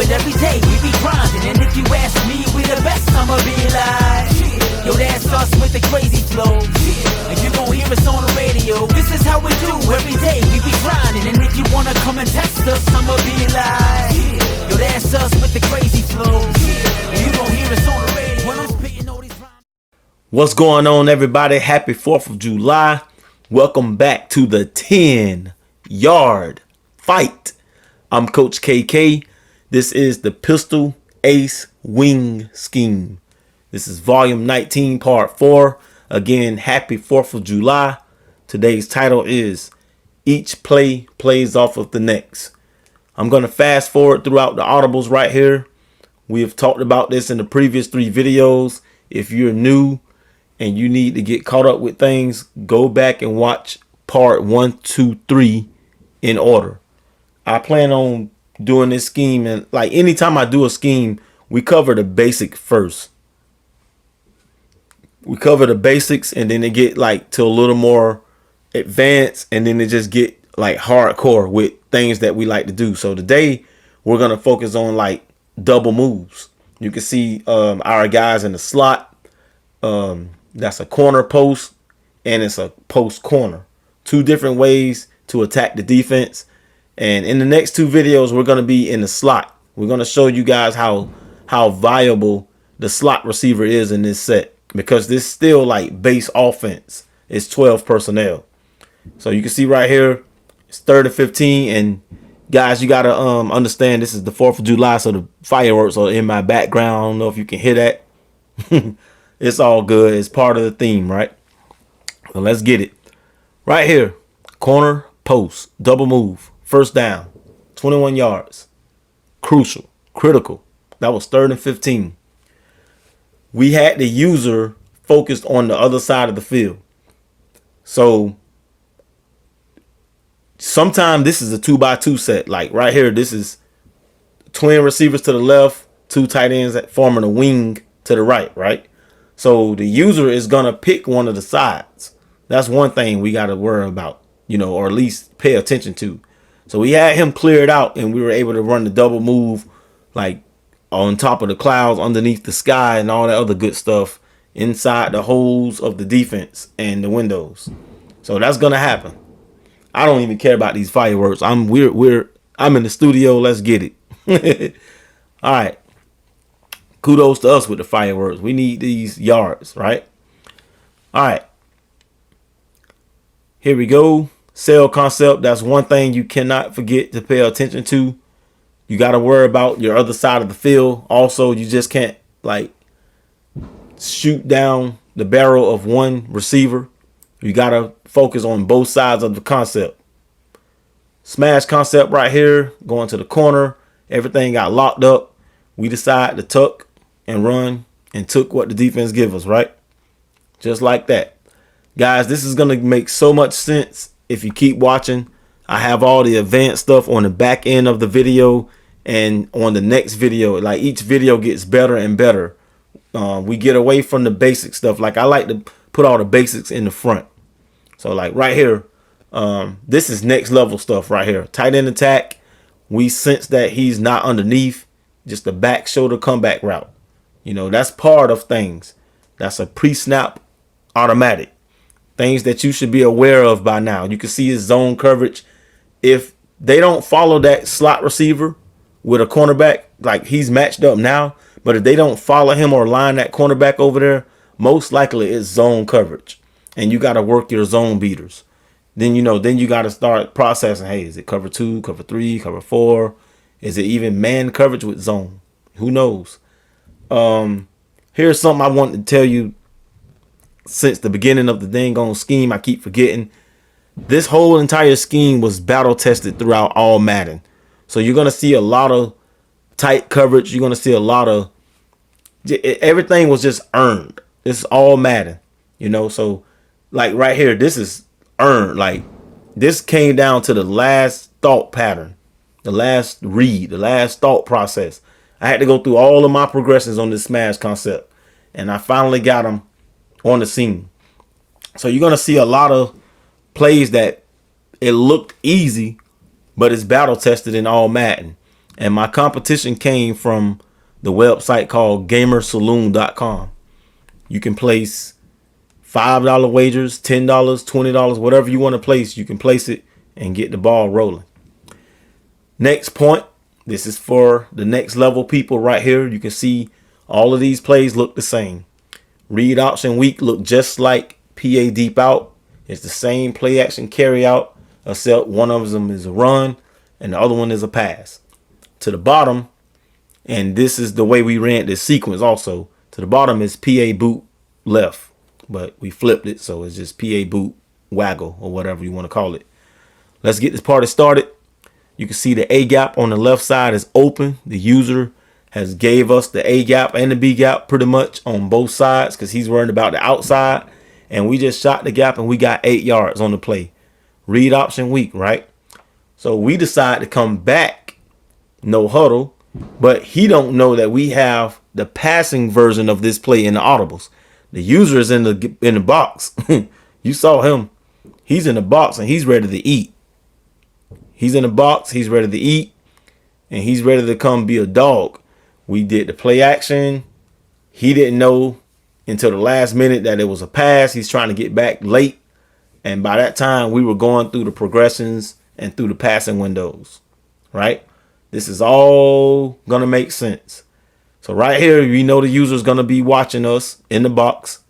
it every day, we be grinding. And if you ask me, we the best, I'ma be like, yo, that's us with the crazy flow. And you gon' hear us on the radio. This is how we do every day, we be grinding. And if you wanna come and test us, I'ma be like, yo, that's us with the crazy flow. And you gon' hear us on the radio when I'm spitting all these rhymes. What's going on, everybody? Happy 4th of July. Welcome back to the 10-yard fight. I'm Coach KK. This is the Pistol Ace Wing Scheme. This is volume 19, part 4. Again, happy 4th of July. Today's title is Each Play Plays Off of the Next. I'm going to fast forward throughout the audibles right here. We have talked about this in the previous 3 videos. If you're new and you need to get caught up with things, go back and watch part 1, 2, 3 in order. I plan on doing this scheme, and like anytime I do a scheme, we cover the basic first. We cover the basics, and then it get like to a little more advanced, and then it just get like hardcore with things that we like to do. So today we're gonna focus on like double moves. You can see our guys in the slot. That's a corner post, and it's a post corner. 2 different ways to attack the defense. And in the next 2 videos, we're going to be in the slot. We're going to show you guys how viable the slot receiver is in this set, because this still like base offense is 12 personnel. So you can see right here, it's 3rd and 15. And guys, you got to understand this is the 4th of July, so the fireworks are in my background. I don't know if you can hear that. It's all good. It's part of the theme, right? So let's get it. Right here, corner post, double move. First down, 21 yards. Crucial, critical. That was 3rd and 15. We had the user focused on the other side of the field. So sometimes this is a 2x2 set. Like right here, this is twin receivers to the left, 2 tight ends forming a wing to the right, right? So the user is going to pick one of the sides. That's one thing we got to worry about, or at least pay attention to. So we had him cleared out, and we were able to run the double move like on top of the clouds, underneath the sky, and all that other good stuff inside the holes of the defense and the windows. So that's gonna happen. I don't even care about these fireworks. I'm in the studio. Let's get it. All right. Kudos to us with the fireworks. We need these yards, right? All right. Here we go. Sell concept. That's one thing you cannot forget to pay attention to. You got to worry about your other side of the field. Also, you just can't like shoot down the barrel of one receiver. You got to focus on both sides of the concept. Smash concept right here. Going to the corner. Everything got locked up. We decided to tuck and run and took what the defense give us, right? Just like that. Guys, this is going to make so much sense if you keep watching. I have all the advanced stuff on the back end of the video, and on the next video, like each video gets better and better. We get away from the basic stuff. Like I like to put all the basics in the front. So like right here, this is next level stuff right here. Tight end attack. We sense that he's not underneath, just the back shoulder comeback route. That's part of things. That's a pre-snap automatic. Things that you should be aware of by now. You can see his zone coverage. If they don't follow that slot receiver with a cornerback, like he's matched up now, but if they don't follow him or line that cornerback over there, most likely it's zone coverage. And you got to work your zone beaters. Then you got to start processing. Hey, is it cover 2, cover 3, cover 4? Is it even man coverage with zone? Who knows? Here's something I wanted to tell you. Since the beginning of the dang on scheme, I keep forgetting. This whole entire scheme was battle tested throughout all Madden. So you're going to see a lot of tight coverage. You're going to see a lot of everything was just earned. This is all Madden, so like right here, this is earned. Like this came down to the last thought pattern, the last read, the last thought process. I had to go through all of my progressions on this smash concept, and I finally got them on the scene. So you're going to see a lot of plays that it looked easy, but it's battle tested in all Madden. And my competition came from the website called gamersaloon.com. You can place $5 wagers, $10, $20, whatever you want to place. You can place it and get the ball rolling. Next point. This is for the next level people right here. You can see all of these plays look the same. Read option weak look just like PA deep out. It's the same play action carry out, except one of them is a run and the other one is a pass. To the bottom, and this is the way we ran this sequence also, to the bottom is PA boot left, but we flipped it, so it's just PA boot waggle or whatever you want to call it. Let's get this party started. You can see the A gap on the left side is open. The user has gave us the A gap and the B gap pretty much on both sides because he's worried about the outside. And we just shot the gap and we got 8 yards on the play. Read option weak, right? So we decide to come back, no huddle, but he don't know that we have the passing version of this play in the audibles. The user is in the box. You saw him. He's in the box and he's ready to eat. He's in the box, he's ready to eat, and he's ready to come be a dog. We did the play action. He didn't know until the last minute that it was a pass. He's trying to get back late. And by that time, we were going through the progressions and through the passing windows, right? This is all going to make sense. So right here, we know the user is going to be watching us in the box,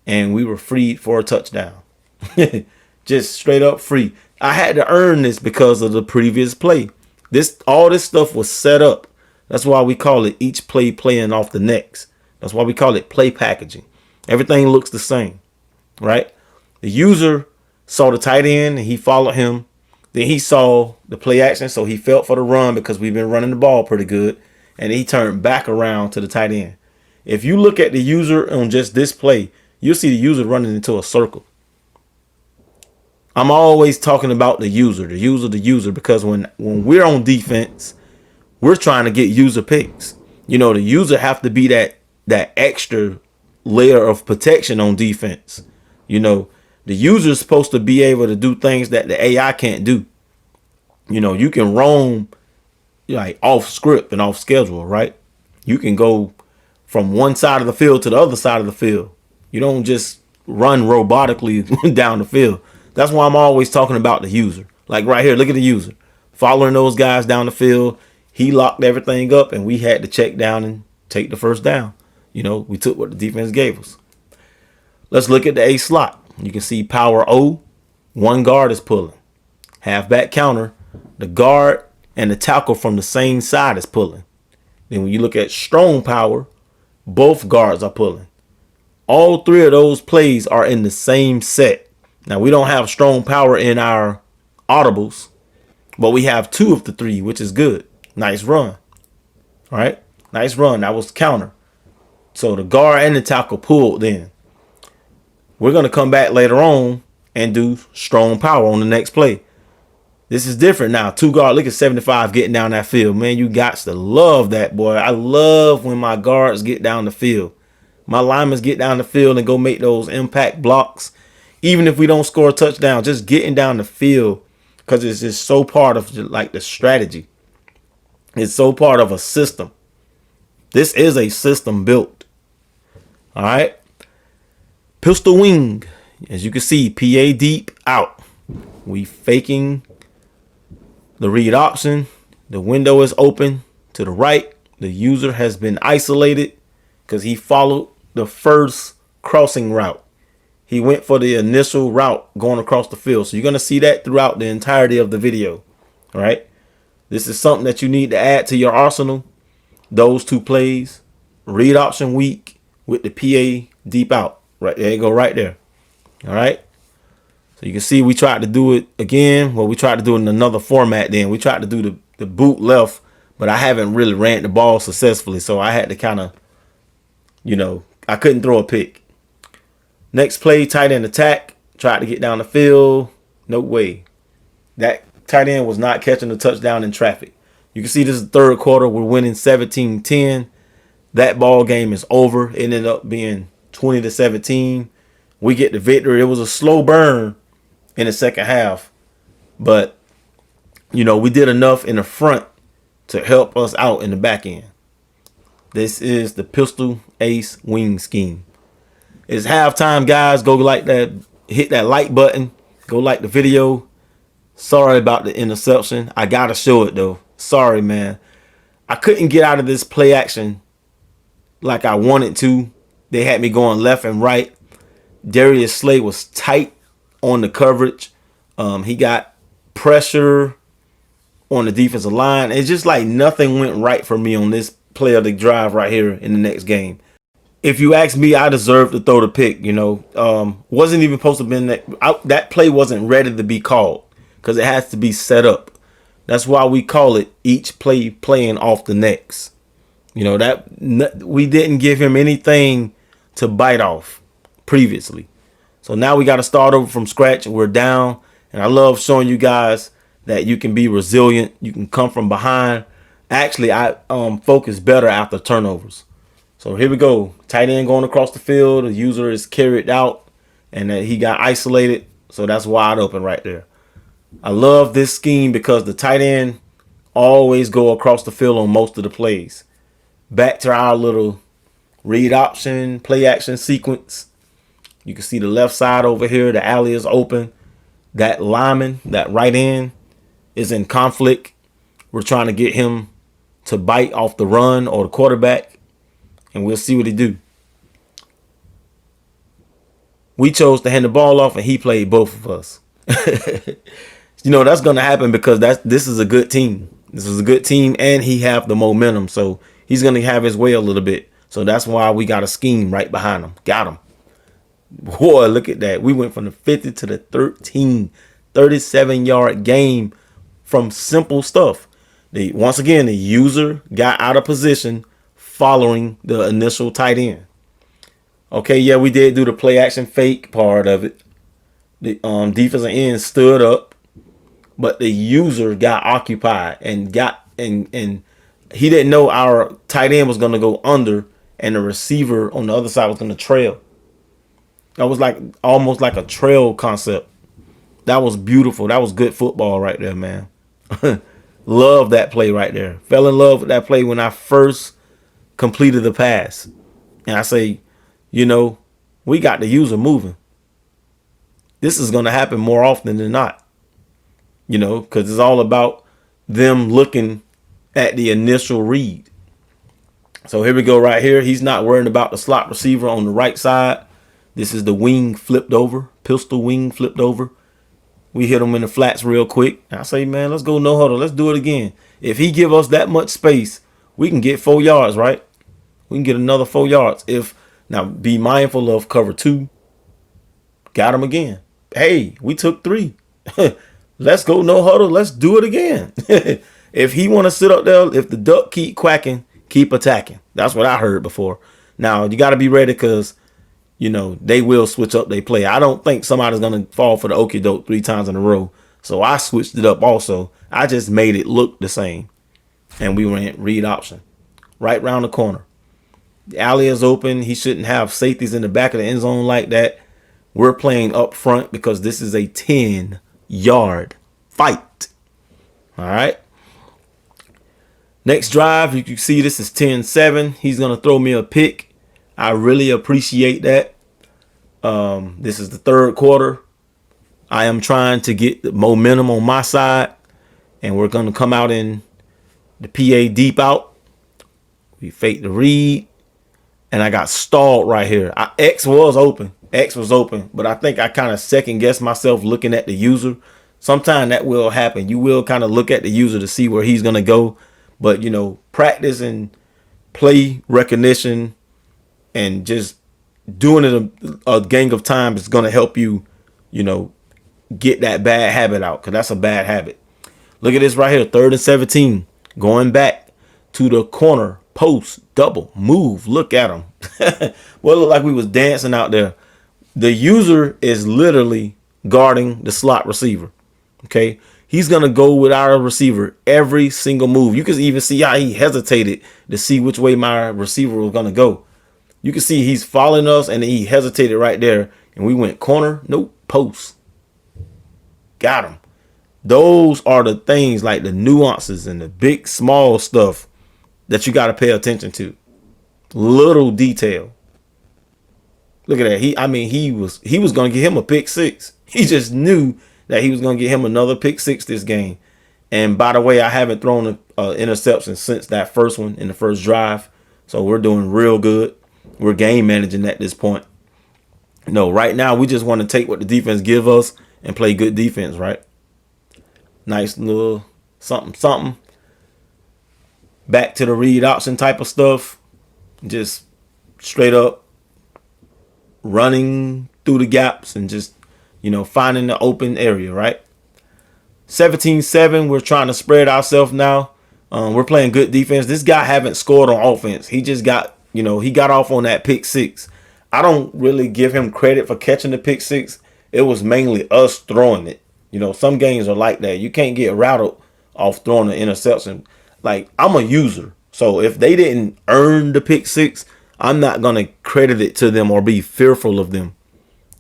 and we were freed for a touchdown. Just straight up free. I had to earn this because of the previous play. All this stuff was set up. That's why we call it each play playing off the next. That's why we call it play packaging. Everything looks the same, right? The user saw the tight end and he followed him. Then he saw the play action, so he felt for the run because we've been running the ball pretty good. And he turned back around to the tight end. If you look at the user on just this play, you'll see the user running into a circle. I'm always talking about the user, because when we're on defense, we're trying to get user picks. You know, the user have to be that extra layer of protection on defense. You know, the user is supposed to be able to do things that the AI can't do. You know, you can roam like off script and off schedule, right? You can go from one side of the field to the other side of the field. You don't just run robotically down the field. That's why I'm always talking about the user. Like right here, look at the user. Following those guys down the field. He locked everything up and we had to check down and take the first down. You know, we took what the defense gave us. Let's look at the A slot. You can see power O. One guard is pulling. Halfback counter. The guard and the tackle from the same side is pulling. Then when you look at strong power, both guards are pulling. All three of those plays are in the same set. Now, we don't have strong power in our audibles, but we have 2 of the 3, which is good. Nice run. All right. Nice run. That was counter. So the guard and the tackle pulled then. We're going to come back later on and do strong power on the next play. This is different now. 2 guard. Look at 75 getting down that field. Man, you got to love that, boy. I love when my guards get down the field. My linemen get down the field and go make those impact blocks. Even if we don't score a touchdown, just getting down the field, because it's just so part of like the strategy. It's so part of a system. This is a system built. All right. Pistol wing. As you can see, PA deep out. We faking the read option. The window is open to the right. The user has been isolated because he followed the first crossing route. He went for the initial route going across the field. So you're going to see that throughout the entirety of the video. All right. This is something that you need to add to your arsenal. Those 2 plays. Read option weak with the PA deep out. Right there you go, right there. All right. So you can see we tried to do it again. Well, we tried to do it in another format then. We tried to do the boot left, but I haven't really ran the ball successfully. So I had to kind of, you know, I couldn't throw a pick. Next play, tight end attack. Tried to get down the field. No way. That tight end was not catching the touchdown in traffic. You can see this is the 3rd quarter. We're winning 17-10. That ball game is over. It ended up being 20-17. We get the victory. It was a slow burn in the second half. But, you know, we did enough in the front to help us out in the back end. This is the pistol ace wing scheme. It's halftime, guys. Go like that, hit that like button, go like the video. Sorry about the interception. I gotta show it though. Sorry, man. I couldn't get out of this play action like I wanted to. They had me going left and right. Darius Slay was tight on the coverage. He got pressure on the defensive line. It's just like nothing went right for me on this play of the drive right here in the next game. If you ask me, I deserve to throw the pick. Wasn't even supposed to have been that play wasn't ready to be called because it has to be set up. That's why we call it each play playing off the next. That we didn't give him anything to bite off previously. So now we got to start over from scratch. We're down. And I love showing you guys that you can be resilient. You can come from behind. Actually, I focus better after turnovers. So here we go. Tight end going across the field. The user is carried out and he got isolated. So that's wide open right there. I love this scheme because the tight end always go across the field on most of the plays. Back to our little read option, play action sequence. You can see the left side over here. The alley is open. That lineman, that right end is in conflict. We're trying to get him to bite off the run or the quarterback. And we'll see what he do. We chose to hand the ball off and he played both of us. That's going to happen because this is a good team. This is a good team and he have the momentum. So he's going to have his way a little bit. So that's why we got a scheme right behind him. Got him. Boy, look at that. We went from the 50 to the 37-yard game from simple stuff. Once again, the user got out of position following the initial tight end. Okay, yeah, we did do the play action fake part of it. The defensive end stood up, but the user got occupied and he didn't know our tight end was going to go under and the receiver on the other side was going to trail. That was almost like a trail concept. That was beautiful. That was good football right there, man. Love that play right there. Fell in love with that play when I first completed the pass. And I say, we got the user moving. This is going to happen more often than not. Because it's all about them looking at the initial read. So here we go right here. He's not worrying about the slot receiver on the right side. This is the wing flipped over, pistol wing flipped over. We hit him in the flats real quick. I say, man, let's go no huddle. Let's do it again. If he give us that much space, we can get 4 yards, right? We can get another 4 yards. Now be mindful of cover 2. Got him again. Hey, we took 3. Let's go no huddle. Let's do it again. If he want to sit up there, if the duck keep quacking, keep attacking. That's what I heard before. Now you got to be ready because they will switch up their play. I don't think somebody's going to fall for the okie doke 3 times in a row. So I switched it up also. I just made it look the same. And we went read option. Right round the corner. The alley is open. He shouldn't have safeties in the back of the end zone like that. We're playing up front because this is a 10-yard fight. All right. Next drive, you can see this is 10-7. He's going to throw me a pick. I really appreciate that. This is the third quarter. I am trying to get the momentum on my side. And we're going to come out in the PA deep out. We fake the read. And I got stalled right here. X was open. But I think I kind of second guessed myself looking at the user. Sometimes that will happen. You will kind of look at the user to see where he's going to go. But, practice and play recognition and just doing it a gang of time is going to help you, get that bad habit out. Because that's a bad habit. Look at this right here. 3rd and 17. Going back to the corner. Post. Double. Move. Look at him. Well, it looked like we was dancing out there. The user is literally guarding the slot receiver. Okay. He's going to go with our receiver every single move. You can even see how he hesitated to see which way my receiver was going to go. You can see he's following us and he hesitated right there. And we went corner. Nope. Post. Got him. Those are the things, like the nuances and the big, small stuff that you got to pay attention to. Little detail. Look at that. He was going to get him a pick six. He just knew that he was going to get him another pick six this game. And by the way, I haven't thrown an interception since that first one in the first drive. So we're doing real good. We're game managing at this point. No, right now we just want to take what the defense give us and play good defense, right? Nice little something. Back to the read option type of stuff. Just straight up running through the gaps and just, finding the open area, right? 17-7, we're trying to spread ourselves now. We're playing good defense. This guy haven't scored on offense. He just got, he got off on that pick six. I don't really give him credit for catching the pick six. It was mainly us throwing it. Some games are like that. You can't get rattled off throwing an interception. Like, I'm a user. So if they didn't earn the pick six, I'm not going to credit it to them or be fearful of them.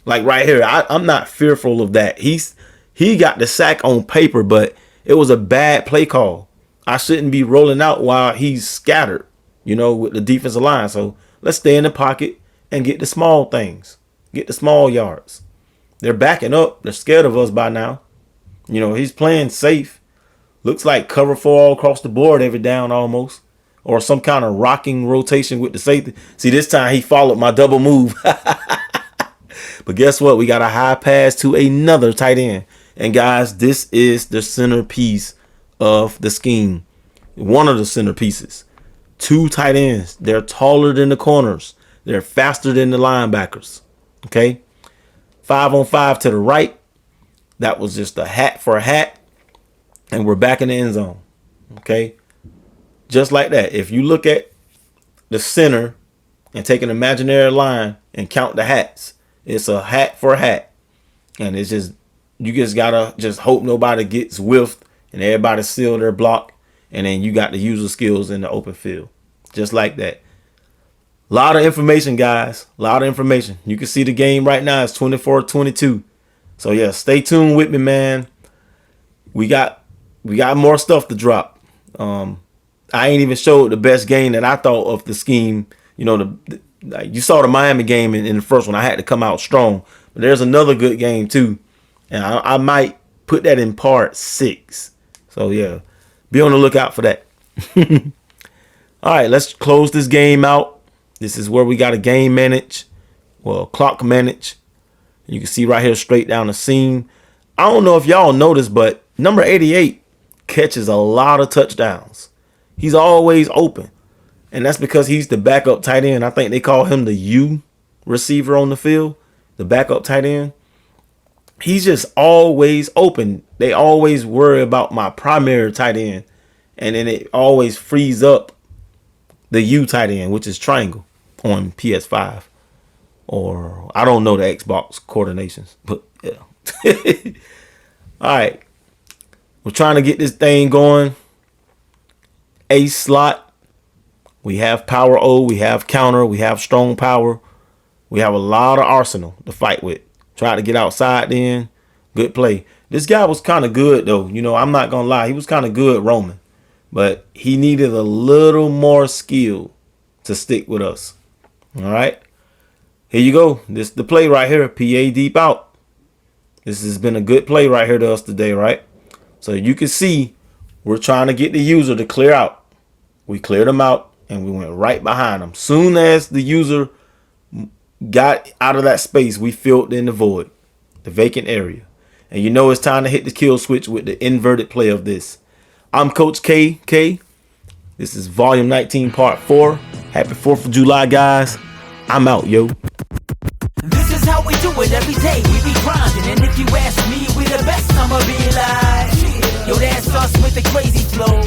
Like right here, I'm not fearful of that. He got the sack on paper, but it was a bad play call. I shouldn't be rolling out while he's scattered, with the defensive line. So let's stay in the pocket and get the small things. Get the small yards. They're backing up. They're scared of us by now. He's playing safe. Looks like cover four all across the board every down almost. Or some kind of rocking rotation with the safety. See, this time he followed my double move. But guess what? We got a high pass to another tight end. And guys, this is the centerpiece of the scheme. One of the centerpieces. 2 tight ends. They're taller than the corners. They're faster than the linebackers. Okay. 5-on-5 to the right. That was just a hat for a hat. And we're back in the end zone. Okay. Just like that. If you look at the center and take an imaginary line and count the hats, it's a hat for a hat. And it's just, you just gotta just hope nobody gets whiffed and everybody seal their block. And then you got the user skills in the open field. Just like that. A lot of information, guys. A lot of information. You can see the game right now. It's 24-22. So yeah, stay tuned with me, man. We got more stuff to drop. I ain't even showed the best game that I thought of the scheme. You saw the Miami game in the first one. I had to come out strong. But there's another good game too. And I might put that in part 6. So yeah, be on the lookout for that. All right, let's close this game out. This is where we got to game manage. Well, clock manage. You can see right here straight down the seam. I don't know if y'all noticed, but number 88 catches a lot of touchdowns. He's always open. And that's because he's the backup tight end. I think they call him the U receiver on the field, the backup tight end. He's just always open. They always worry about my primary tight end. And then it always frees up the U tight end, which is triangle on PS5. Or I don't know the Xbox coordinations, but yeah. All right. We're trying to get this thing going. Ace slot. We have power O. We have counter. We have strong power. We have a lot of arsenal to fight with. Try to get outside then. Good play. This guy was kind of good, though. I'm not going to lie. He was kind of good roaming. But he needed a little more skill to stick with us. All right. Here you go. This is the play right here. PA deep out. This has been a good play right here to us today, right? So you can see we're trying to get the user to clear out. We cleared him out and we went right behind him. Soon as the user got out of that space, we filled in the void, the vacant area. And it's time to hit the kill switch with the inverted play of this. I'm Coach K. This is volume 19, part 4. Happy 4th of July, guys. I'm out, yo. This is how we do it every day. We be grinding, and if you ask me, we the best. I'ma be like, yo, that's us with the crazy flow.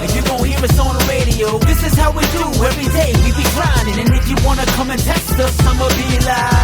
And you gon' hear us on the radio. This is how we do every day. We be grinding, and if you wanna come and test us, I'ma be like.